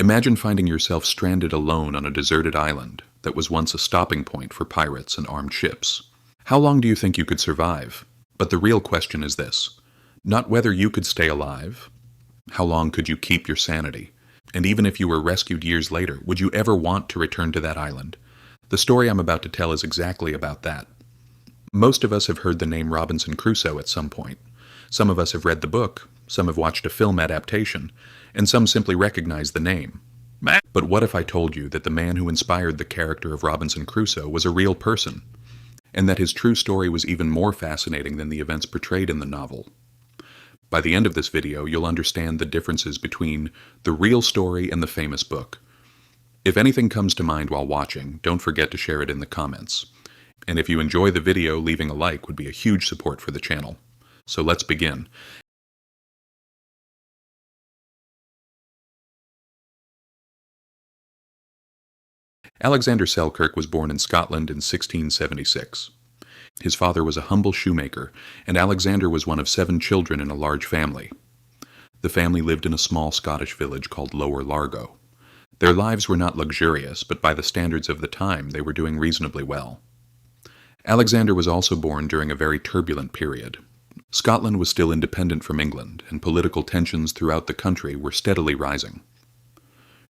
Imagine finding yourself stranded alone on a deserted island that was once a stopping point for pirates and armed ships. How long do you think you could survive? But the real question is this: not whether you could stay alive. How long could you keep your sanity? And even if you were rescued years later, would you ever want to return to that island? The story I'm about to tell is exactly about that. Most of us have heard the name Robinson Crusoe at some point. Some of us have read the book, some have watched a film adaptation, and some simply recognize the name. But what if I told you that the man who inspired the character of Robinson Crusoe was a real person, and that his true story was even more fascinating than the events portrayed in the novel? By the end of this video, you'll understand the differences between the real story and the famous book. If anything comes to mind while watching, don't forget to share it in the comments. And if you enjoy the video, leaving a like would be a huge support for the channel. So let's begin. Alexander Selkirk was born in Scotland in 1676. His father was a humble shoemaker, and Alexander was one of 7 children in a large family. The family lived in a small Scottish village called Lower Largo. Their lives were not luxurious, but by the standards of the time, they were doing reasonably well. Alexander was also born during a very turbulent period. Scotland was still independent from England, and political tensions throughout the country were steadily rising.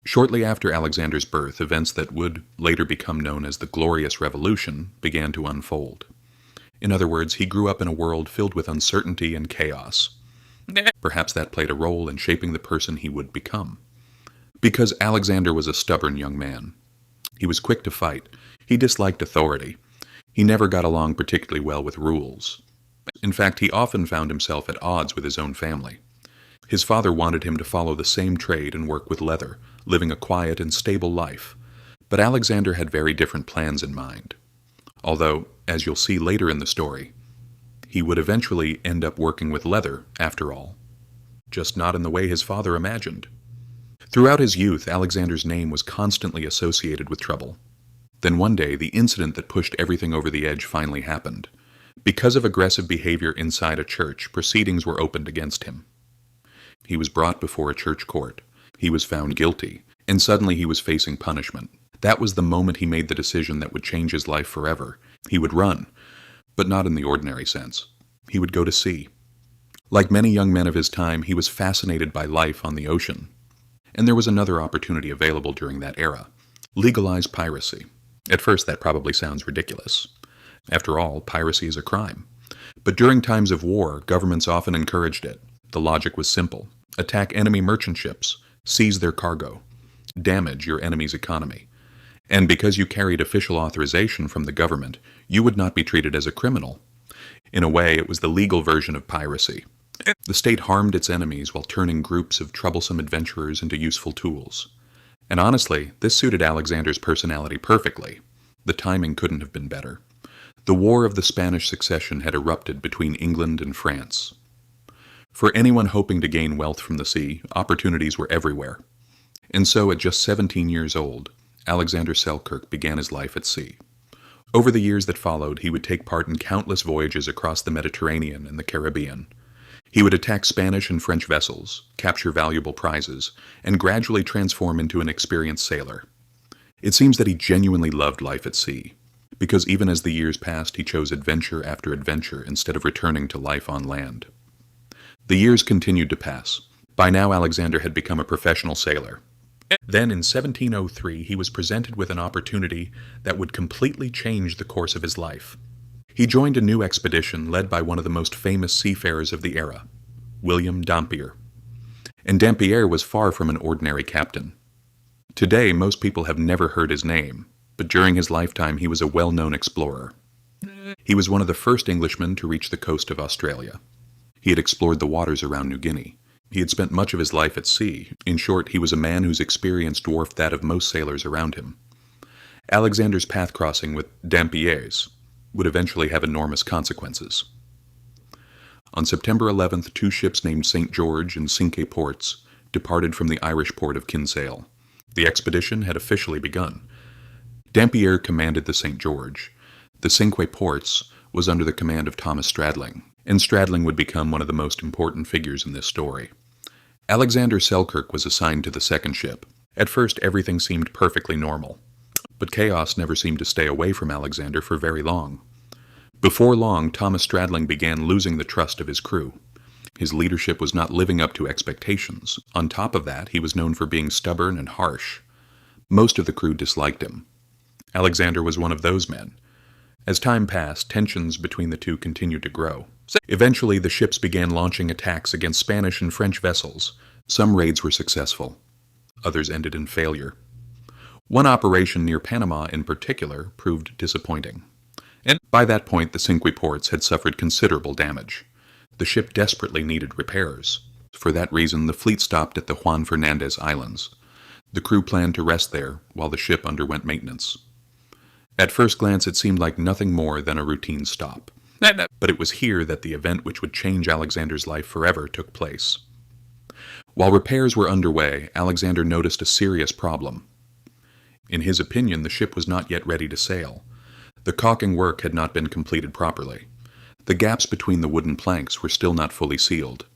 Shortly after Alexander's birth, events that would later become known as the Glorious Revolution began to unfold. In other words, he grew up in a world filled with uncertainty and chaos. Perhaps that played a role in shaping the person he would become. Because Alexander was a stubborn young man. He was quick to fight. He disliked authority. He never got along particularly well with rules. In fact, he often found himself at odds with his own family. His father wanted him to follow the same trade and work with leather, living a quiet and stable life. But Alexander had very different plans in mind. Although, as you'll see later in the story, he would eventually end up working with leather, after all. Just not in the way his father imagined. Throughout his youth, Alexander's name was constantly associated with trouble. Then one day, the incident that pushed everything over the edge finally happened. Because of aggressive behavior inside a church, proceedings were opened against him. He was brought before a church court. He was found guilty, and suddenly he was facing punishment. That was the moment he made the decision that would change his life forever. He would run, but not in the ordinary sense. He would go to sea. Like many young men of his time, he was fascinated by life on the ocean. And there was another opportunity available during that era: legalize piracy. At first, that probably sounds ridiculous. After all, piracy is a crime. But during times of war, governments often encouraged it. The logic was simple: attack enemy merchant ships, seize their cargo, damage your enemy's economy. And because you carried official authorization from the government, you would not be treated as a criminal. In a way, it was the legal version of piracy. The state harmed its enemies while turning groups of troublesome adventurers into useful tools. And honestly, this suited Alexander's personality perfectly. The timing couldn't have been better. The War of the Spanish Succession had erupted between England and France. For anyone hoping to gain wealth from the sea, opportunities were everywhere. And so, at just 17 years old, Alexander Selkirk began his life at sea. Over the years that followed, he would take part in countless voyages across the Mediterranean and the Caribbean. He would attack Spanish and French vessels, capture valuable prizes, and gradually transform into an experienced sailor. It seems that he genuinely loved life at sea, because even as the years passed, he chose adventure after adventure instead of returning to life on land. The years continued to pass. By now, Alexander had become a professional sailor. Then, in 1703, he was presented with an opportunity that would completely change the course of his life. He joined a new expedition led by one of the most famous seafarers of the era, William Dampier. And Dampier was far from an ordinary captain. Today, most people have never heard his name, but during his lifetime he was a well-known explorer. He was one of the first Englishmen to reach the coast of Australia. He had explored the waters around New Guinea. He had spent much of his life at sea. In short, he was a man whose experience dwarfed that of most sailors around him. Alexander's path crossing with Dampier's would eventually have enormous consequences. On September 11th, 2 ships named St. George and Cinque ports departed from the Irish port of Kinsale. The expedition had officially begun. Dampier commanded the St. George. The Cinque ports was under the command of Thomas Stradling, and Stradling would become one of the most important figures in this story. Alexander Selkirk was assigned to the second ship. At first, everything seemed perfectly normal, but chaos never seemed to stay away from Alexander for very long. Before long, Thomas Stradling began losing the trust of his crew. His leadership was not living up to expectations. On top of that, he was known for being stubborn and harsh. Most of the crew disliked him. Alexander was one of those men. As time passed, tensions between the two continued to grow. Eventually, the ships began launching attacks against Spanish and French vessels. Some raids were successful. Others ended in failure. One operation near Panama in particular proved disappointing. And by that point, the Cinque ports had suffered considerable damage. The ship desperately needed repairs. For that reason, the fleet stopped at the Juan Fernandez Islands. The crew planned to rest there while the ship underwent maintenance. At first glance, it seemed like nothing more than a routine stop. But it was here that the event which would change Alexander's life forever took place. While repairs were underway, Alexander noticed a serious problem. In his opinion, the ship was not yet ready to sail. The caulking work had not been completed properly. The gaps between the wooden planks were still not fully sealed.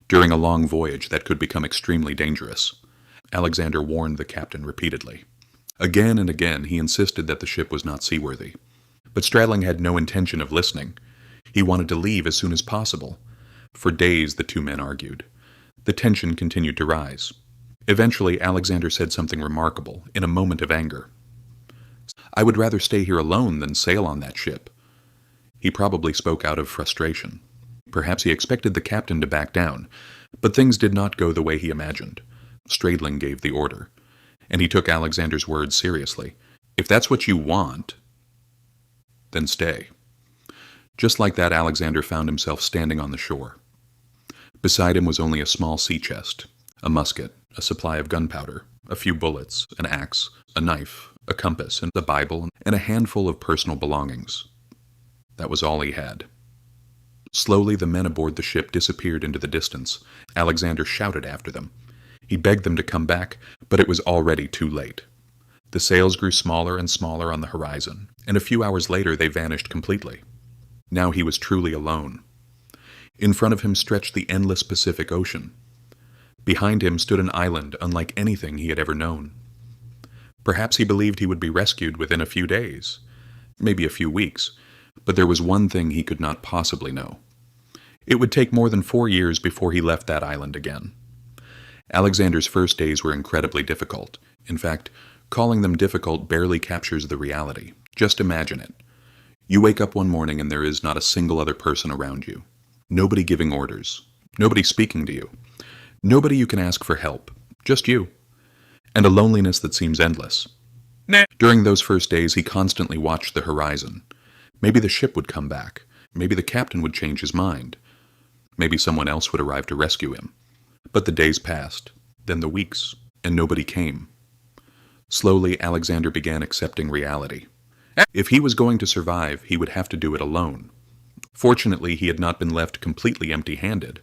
During a long voyage, that could become extremely dangerous. Alexander warned the captain repeatedly. Again and again, he insisted that the ship was not seaworthy. But Stradling had no intention of listening. He wanted to leave as soon as possible. For days, the two men argued. The tension continued to rise. Eventually, Alexander said something remarkable, in a moment of anger. "I would rather stay here alone than sail on that ship." He probably spoke out of frustration. Perhaps he expected the captain to back down, but things did not go the way he imagined. Stradling gave the order, and he took Alexander's words seriously. "If that's what you want, then stay." Just like that, Alexander found himself standing on the shore. Beside him was only a small sea chest, a musket, a supply of gunpowder, a few bullets, an axe, a knife, a compass, and a Bible, and a handful of personal belongings. That was all he had. Slowly, the men aboard the ship disappeared into the distance. Alexander shouted after them. He begged them to come back, but it was already too late. The sails grew smaller and smaller on the horizon, and a few hours later they vanished completely. Now he was truly alone. In front of him stretched the endless Pacific Ocean. Behind him stood an island unlike anything he had ever known. Perhaps he believed he would be rescued within a few days, maybe a few weeks, but there was one thing he could not possibly know. It would take more than 4 years before he left that island again. Alexander's first days were incredibly difficult. In fact, calling them difficult barely captures the reality. Just imagine it. You wake up one morning and there is not a single other person around you. Nobody giving orders. Nobody speaking to you. Nobody you can ask for help. Just you. And a loneliness that seems endless. During those first days, he constantly watched the horizon. Maybe the ship would come back. Maybe the captain would change his mind. Maybe someone else would arrive to rescue him. But the days passed, then the weeks, and nobody came. Slowly, Alexander began accepting reality. If he was going to survive, he would have to do it alone. Fortunately, he had not been left completely empty-handed.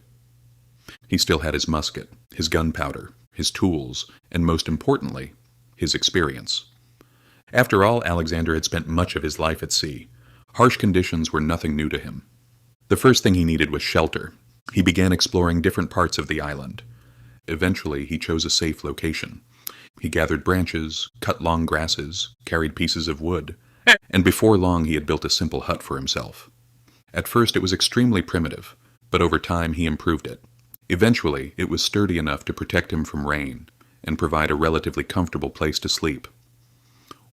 He still had his musket, his gunpowder, his tools, and most importantly, his experience. After all, Alexander had spent much of his life at sea. Harsh conditions were nothing new to him. The first thing he needed was shelter. He began exploring different parts of the island. Eventually, he chose a safe location. He gathered branches, cut long grasses, carried pieces of wood, and before long he had built a simple hut for himself. At first it was extremely primitive, but over time he improved it. Eventually, it was sturdy enough to protect him from rain and provide a relatively comfortable place to sleep.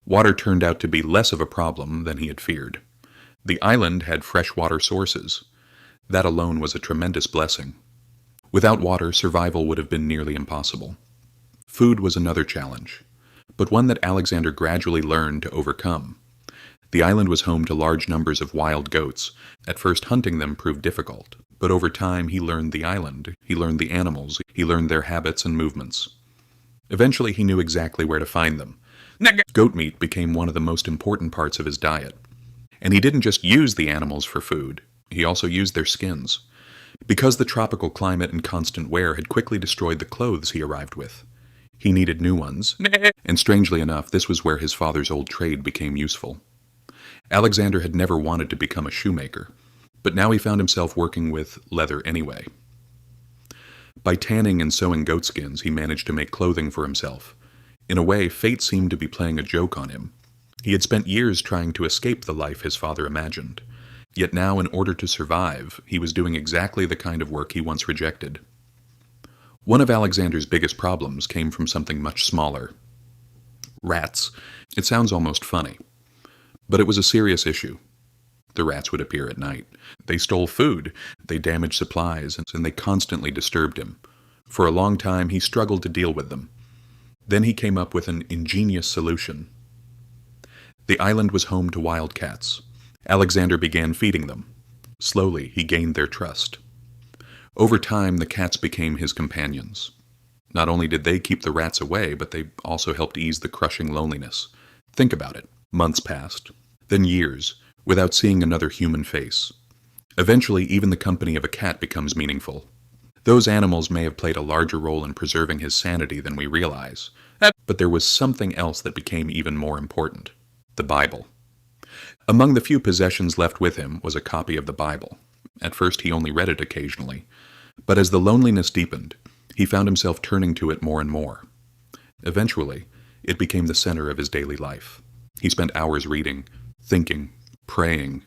Water turned out to be less of a problem than he had feared. The island had fresh water sources. That alone was a tremendous blessing. Without water, survival would have been nearly impossible. Food was another challenge, but one that Alexander gradually learned to overcome. The island was home to large numbers of wild goats. At first, hunting them proved difficult, but over time he learned the island, he learned the animals, he learned their habits and movements. Eventually he knew exactly where to find them. Goat meat became one of the most important parts of his diet. And he didn't just use the animals for food, he also used their skins. Because the tropical climate and constant wear had quickly destroyed the clothes he arrived with. He needed new ones, and strangely enough, this was where his father's old trade became useful. Alexander had never wanted to become a shoemaker, but now he found himself working with leather anyway. By tanning and sewing goatskins, he managed to make clothing for himself. In a way, fate seemed to be playing a joke on him. He had spent years trying to escape the life his father imagined. Yet now, in order to survive, he was doing exactly the kind of work he once rejected. One of Alexander's biggest problems came from something much smaller. Rats. It sounds almost funny. But it was a serious issue. The rats would appear at night. They stole food, they damaged supplies, and they constantly disturbed him. For a long time, he struggled to deal with them. Then he came up with an ingenious solution. The island was home to wildcats. Alexander began feeding them. Slowly, he gained their trust. Over time, the cats became his companions. Not only did they keep the rats away, but they also helped ease the crushing loneliness. Think about it. Months passed, then years, without seeing another human face. Eventually, even the company of a cat becomes meaningful. Those animals may have played a larger role in preserving his sanity than we realize, but there was something else that became even more important: the Bible. Among the few possessions left with him was a copy of the Bible. At first he only read it occasionally, but as the loneliness deepened, he found himself turning to it more and more. Eventually, it became the center of his daily life. He spent hours reading, thinking, praying,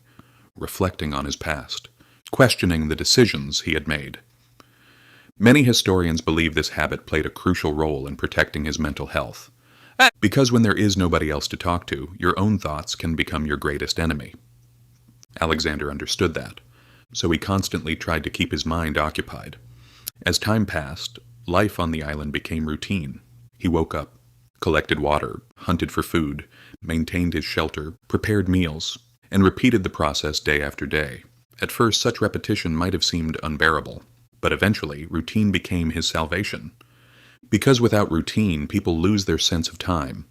reflecting on his past, questioning the decisions he had made. Many historians believe this habit played a crucial role in protecting his mental health. Because when there is nobody else to talk to, your own thoughts can become your greatest enemy. Alexander understood that, so he constantly tried to keep his mind occupied. As time passed, life on the island became routine. He woke up, collected water, hunted for food, maintained his shelter, prepared meals, and repeated the process day after day. At first, such repetition might have seemed unbearable, but eventually, routine became his salvation. Because without routine, people lose their sense of time,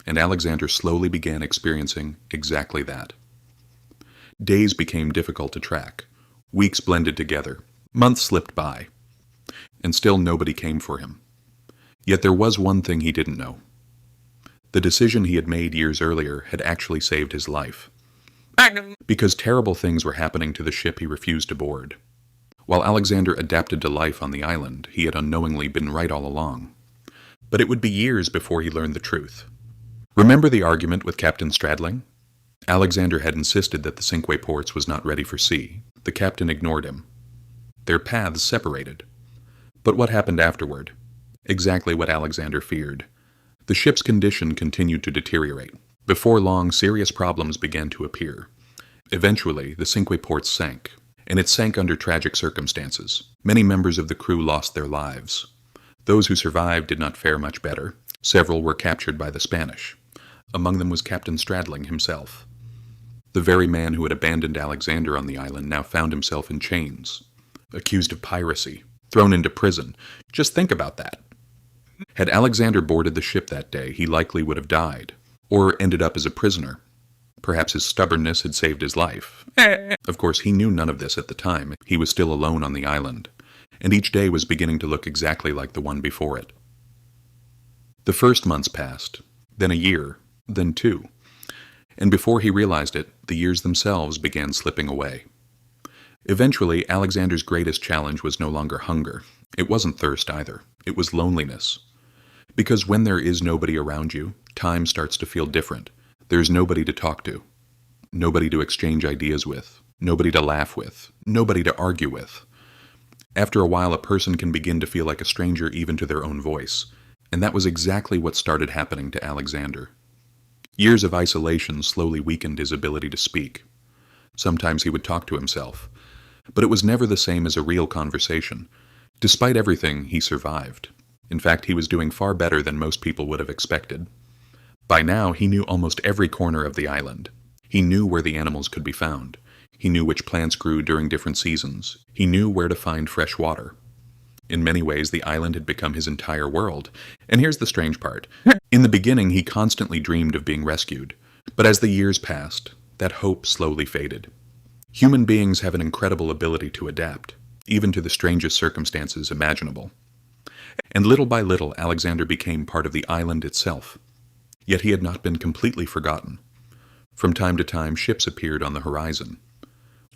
and Alexander slowly began experiencing exactly that. Days became difficult to track. Weeks blended together. Months slipped by. And still nobody came for him. Yet there was one thing he didn't know. The decision he had made years earlier had actually saved his life. Because terrible things were happening to the ship he refused to board. While Alexander adapted to life on the island, he had unknowingly been right all along. But it would be years before he learned the truth. Remember the argument with Captain Stradling? Alexander had insisted that the Cinque Ports was not ready for sea. The captain ignored him. Their paths separated. But what happened afterward? Exactly what Alexander feared. The ship's condition continued to deteriorate. Before long, serious problems began to appear. Eventually, the Cinque Ports sank, and it sank under tragic circumstances. Many members of the crew lost their lives. Those who survived did not fare much better. Several were captured by the Spanish. Among them was Captain Stradling himself. The very man who had abandoned Alexander on the island now found himself in chains, accused of piracy, thrown into prison. Just think about that. Had Alexander boarded the ship that day, he likely would have died, or ended up as a prisoner. Perhaps his stubbornness had saved his life. Of course, he knew none of this at the time. He was still alone on the island, and each day was beginning to look exactly like the one before it. The first months passed, then a year, then 2. And before he realized it, the years themselves began slipping away. Eventually, Alexander's greatest challenge was no longer hunger. It wasn't thirst either. It was loneliness. Because when there is nobody around you, time starts to feel different. There's nobody to talk to, nobody to exchange ideas with, nobody to laugh with, nobody to argue with. After a while, a person can begin to feel like a stranger even to their own voice, and that was exactly what started happening to Alexander. Years of isolation slowly weakened his ability to speak. Sometimes he would talk to himself, but it was never the same as a real conversation. Despite everything, he survived. In fact, he was doing far better than most people would have expected. By now, he knew almost every corner of the island. He knew where the animals could be found. He knew which plants grew during different seasons. He knew where to find fresh water. In many ways, the island had become his entire world. And here's the strange part. In the beginning, he constantly dreamed of being rescued. But as the years passed, that hope slowly faded. Human beings have an incredible ability to adapt, even to the strangest circumstances imaginable. And little by little, Alexander became part of the island itself. Yet he had not been completely forgotten. From time to time, ships appeared on the horizon.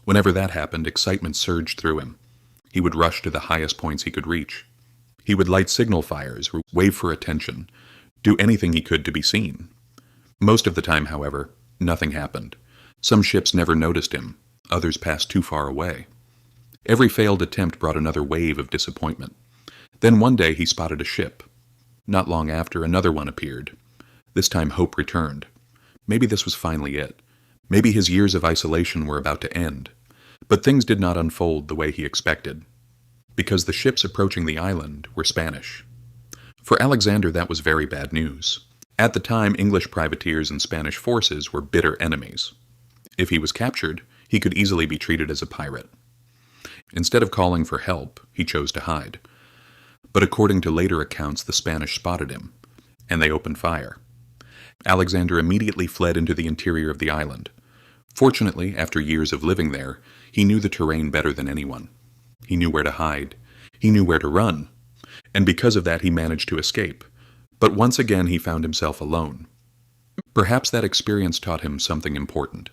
Whenever that happened, excitement surged through him. He would rush to the highest points he could reach. He would light signal fires, or wave for attention, do anything he could to be seen. Most of the time, however, nothing happened. Some ships never noticed him, others passed too far away. Every failed attempt brought another wave of disappointment. Then one day he spotted a ship. Not long after, another one appeared. This time hope returned. Maybe this was finally it. Maybe his years of isolation were about to end. But things did not unfold the way he expected, because the ships approaching the island were Spanish. For Alexander, that was very bad news. At the time, English privateers and Spanish forces were bitter enemies. If he was captured, he could easily be treated as a pirate. Instead of calling for help, he chose to hide. But according to later accounts, the Spanish spotted him, and they opened fire. Alexander immediately fled into the interior of the island. Fortunately, after years of living there, he knew the terrain better than anyone. He knew where to hide. He knew where to run. And because of that, he managed to escape. But once again, he found himself alone. Perhaps that experience taught him something important.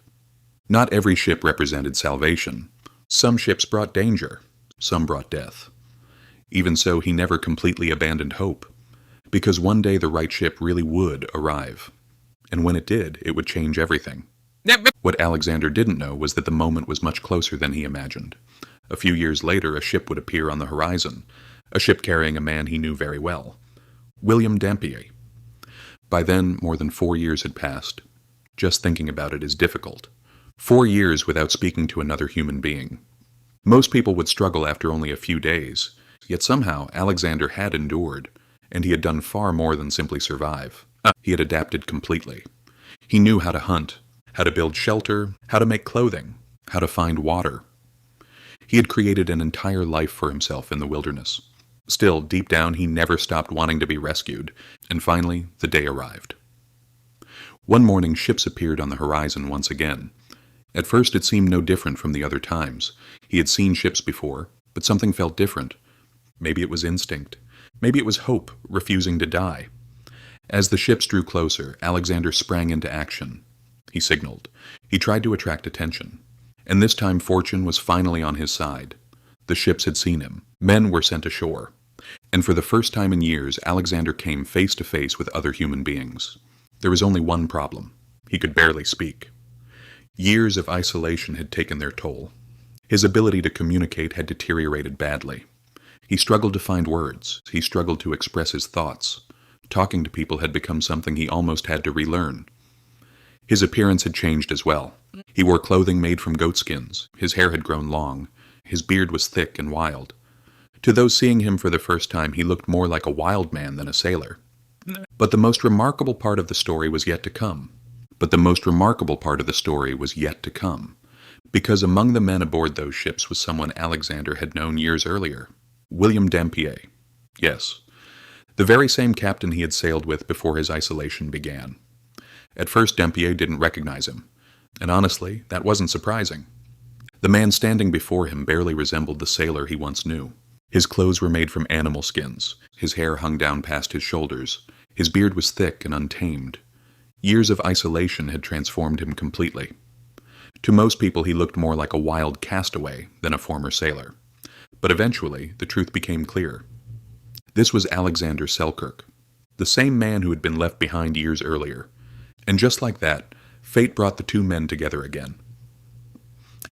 Not every ship represented salvation. Some ships brought danger. Some brought death. Even so, he never completely abandoned hope, because one day the right ship really would arrive. And when it did, it would change everything. What Alexander didn't know was that the moment was much closer than he imagined. A few years later, a ship would appear on the horizon, a ship carrying a man he knew very well, William Dampier. By then, more than 4 years had passed. Just thinking about it is difficult. 4 years without speaking to another human being. Most people would struggle after only a few days, yet somehow Alexander had endured, and he had done far more than simply survive. He had adapted completely. He knew how to hunt, how to build shelter, how to make clothing, how to find water. He had created an entire life for himself in the wilderness. Still, deep down, he never stopped wanting to be rescued, and finally, the day arrived. One morning, ships appeared on the horizon once again. At first, it seemed no different from the other times. He had seen ships before, but something felt different. Maybe it was instinct. Maybe it was hope, refusing to die. As the ships drew closer, Alexander sprang into action. He signaled. He tried to attract attention. And this time fortune was finally on his side. The ships had seen him. Men were sent ashore. And for the first time in years, Alexander came face to face with other human beings. There was only one problem. He could barely speak. Years of isolation had taken their toll. His ability to communicate had deteriorated badly. He struggled to find words. He struggled to express his thoughts. Talking to people had become something he almost had to relearn. His appearance had changed as well. He wore clothing made from goatskins. His hair had grown long. His beard was thick and wild. To those seeing him for the first time, he looked more like a wild man than a sailor. But the most remarkable part of the story was yet to come. Because among the men aboard those ships was someone Alexander had known years earlier. William Dampier. Yes, the very same captain he had sailed with before his isolation began. At first, Dampier didn't recognize him, and honestly, that wasn't surprising. The man standing before him barely resembled the sailor he once knew. His clothes were made from animal skins, his hair hung down past his shoulders, his beard was thick and untamed. Years of isolation had transformed him completely. To most people, he looked more like a wild castaway than a former sailor. But eventually, the truth became clear. This was Alexander Selkirk, the same man who had been left behind years earlier. And just like that, fate brought the two men together again.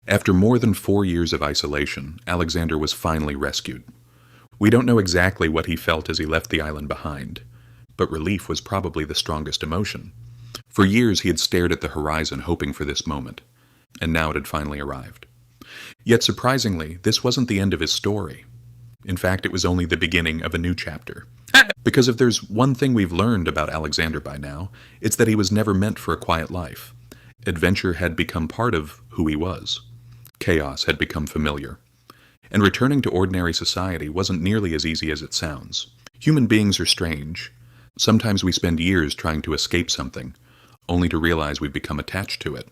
After more than 4 years of isolation, Alexander was finally rescued. We don't know exactly what he felt as he left the island behind, but relief was probably the strongest emotion. For years he had stared at the horizon hoping for this moment, and now it had finally arrived. Yet surprisingly, this wasn't the end of his story. In fact, it was only the beginning of a new chapter. Because if there's one thing we've learned about Alexander by now, it's that he was never meant for a quiet life. Adventure had become part of who he was. Chaos had become familiar. And returning to ordinary society wasn't nearly as easy as it sounds. Human beings are strange. Sometimes we spend years trying to escape something, only to realize we've become attached to it.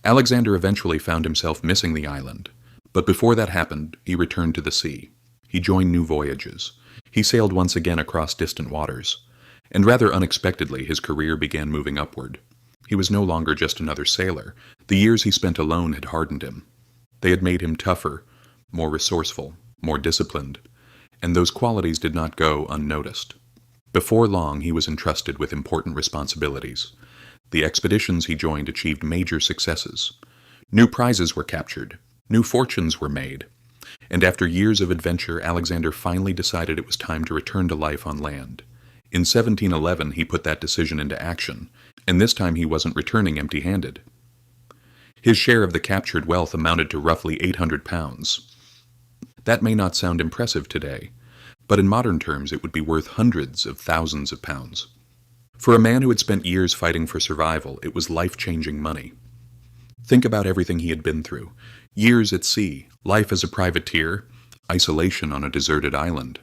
Alexander eventually found himself missing the island, but before that happened, he returned to the sea. He joined new voyages. He sailed once again across distant waters, and rather unexpectedly his career began moving upward. He was no longer just another sailor. The years he spent alone had hardened him. They had made him tougher, more resourceful, more disciplined, and those qualities did not go unnoticed. Before long, he was entrusted with important responsibilities. The expeditions he joined achieved major successes. New prizes were captured, new fortunes were made, and after years of adventure, Alexander finally decided it was time to return to life on land. In 1711, he put that decision into action, and this time he wasn't returning empty-handed. His share of the captured wealth amounted to roughly 800 pounds. That may not sound impressive today, but in modern terms it would be worth hundreds of thousands of pounds. For a man who had spent years fighting for survival, it was life-changing money. Think about everything he had been through. Years at sea, life as a privateer, isolation on a deserted island,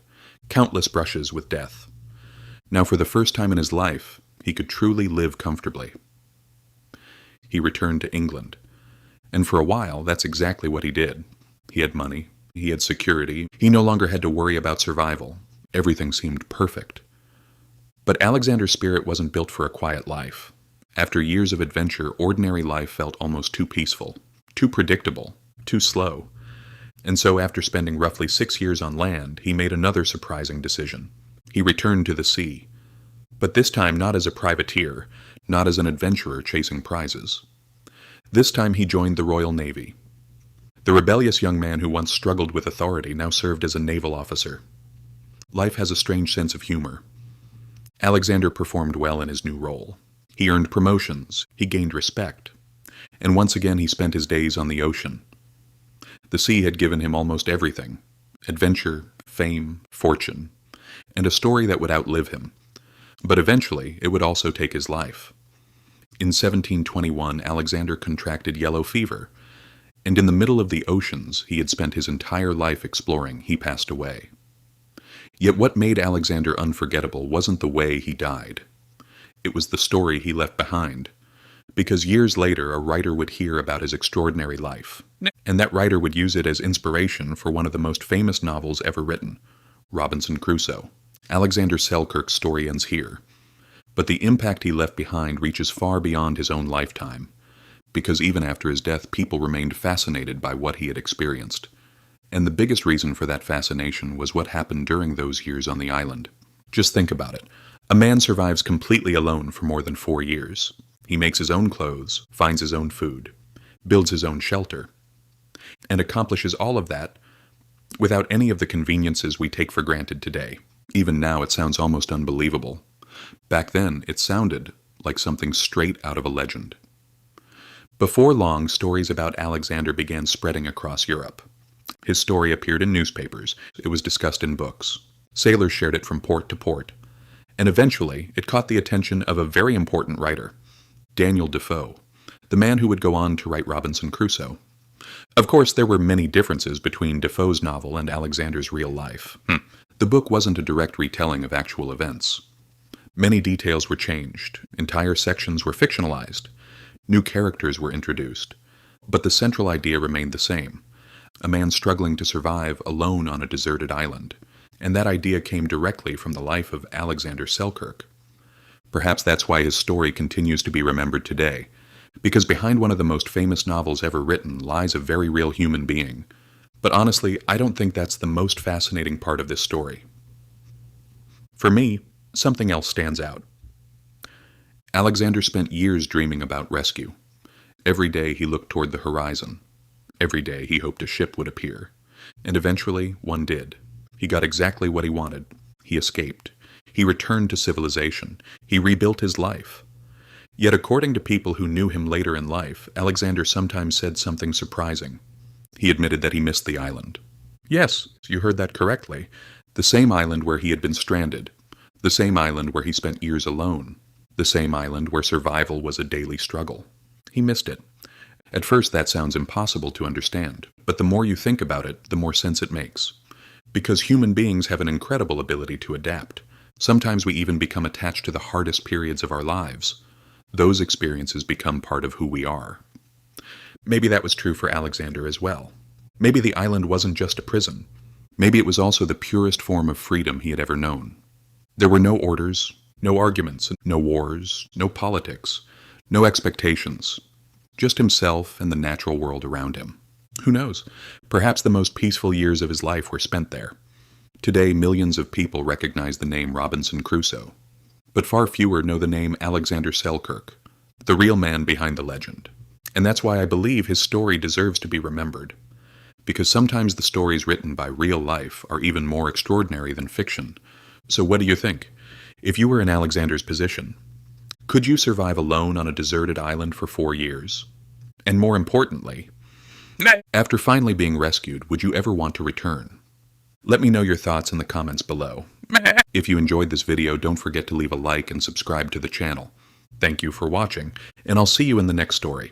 countless brushes with death. Now, for the first time in his life, he could truly live comfortably. He returned to England. And for a while, that's exactly what he did. He had money. He had security. He no longer had to worry about survival. Everything seemed perfect. But Alexander's spirit wasn't built for a quiet life. After years of adventure, ordinary life felt almost too peaceful, too predictable, too slow. And so after spending roughly 6 years on land, he made another surprising decision. He returned to the sea. But this time not as a privateer, not as an adventurer chasing prizes. This time he joined the Royal Navy. The rebellious young man who once struggled with authority now served as a naval officer. Life has a strange sense of humor. Alexander performed well in his new role. He earned promotions, he gained respect, and once again he spent his days on the ocean. The sea had given him almost everything: adventure, fame, fortune, and a story that would outlive him. But eventually it would also take his life. In 1721, Alexander contracted yellow fever, and in the middle of the oceans he had spent his entire life exploring, he passed away. Yet what made Alexander unforgettable wasn't the way he died. It was the story he left behind, because years later a writer would hear about his extraordinary life, and that writer would use it as inspiration for one of the most famous novels ever written, Robinson Crusoe. Alexander Selkirk's story ends here, but the impact he left behind reaches far beyond his own lifetime, because even after his death people remained fascinated by what he had experienced. And the biggest reason for that fascination was what happened during those years on the island. Just think about it. A man survives completely alone for more than 4 years. He makes his own clothes, finds his own food, builds his own shelter, and accomplishes all of that without any of the conveniences we take for granted today. Even now it sounds almost unbelievable. Back then it sounded like something straight out of a legend. Before long, stories about Alexander began spreading across Europe. His story appeared in newspapers. It was discussed in books. Sailors shared it from port to port. And eventually, it caught the attention of a very important writer, Daniel Defoe, the man who would go on to write Robinson Crusoe. Of course, there were many differences between Defoe's novel and Alexander's real life. The book wasn't a direct retelling of actual events. Many details were changed, entire sections were fictionalized, new characters were introduced, but the central idea remained the same: a man struggling to survive alone on a deserted island, and that idea came directly from the life of Alexander Selkirk. Perhaps that's why his story continues to be remembered today, because behind one of the most famous novels ever written lies a very real human being. But honestly, I don't think that's the most fascinating part of this story. For me, something else stands out. Alexander spent years dreaming about rescue. Every day he looked toward the horizon. Every day he hoped a ship would appear. And eventually, one did. He got exactly what he wanted. He escaped. He returned to civilization. He rebuilt his life. Yet according to people who knew him later in life, Alexander sometimes said something surprising. He admitted that he missed the island. Yes, you heard that correctly. The same island where he had been stranded. The same island where he spent years alone. The same island where survival was a daily struggle. He missed it. At first that sounds impossible to understand, but the more you think about it, the more sense it makes. Because human beings have an incredible ability to adapt. Sometimes we even become attached to the hardest periods of our lives. Those experiences become part of who we are. Maybe that was true for Alexander as well. Maybe the island wasn't just a prison. Maybe it was also the purest form of freedom he had ever known. There were no orders, no arguments, no wars, no politics, no expectations. Just himself and the natural world around him. Who knows? Perhaps the most peaceful years of his life were spent there. Today, millions of people recognize the name Robinson Crusoe, but far fewer know the name Alexander Selkirk, the real man behind the legend. And that's why I believe his story deserves to be remembered, because sometimes the stories written by real life are even more extraordinary than fiction. So what do you think? If you were in Alexander's position, could you survive alone on a deserted island for 4 years? And more importantly, after finally being rescued, would you ever want to return? Let me know your thoughts in the comments below. If you enjoyed this video, don't forget to leave a like and subscribe to the channel. Thank you for watching, and I'll see you in the next story.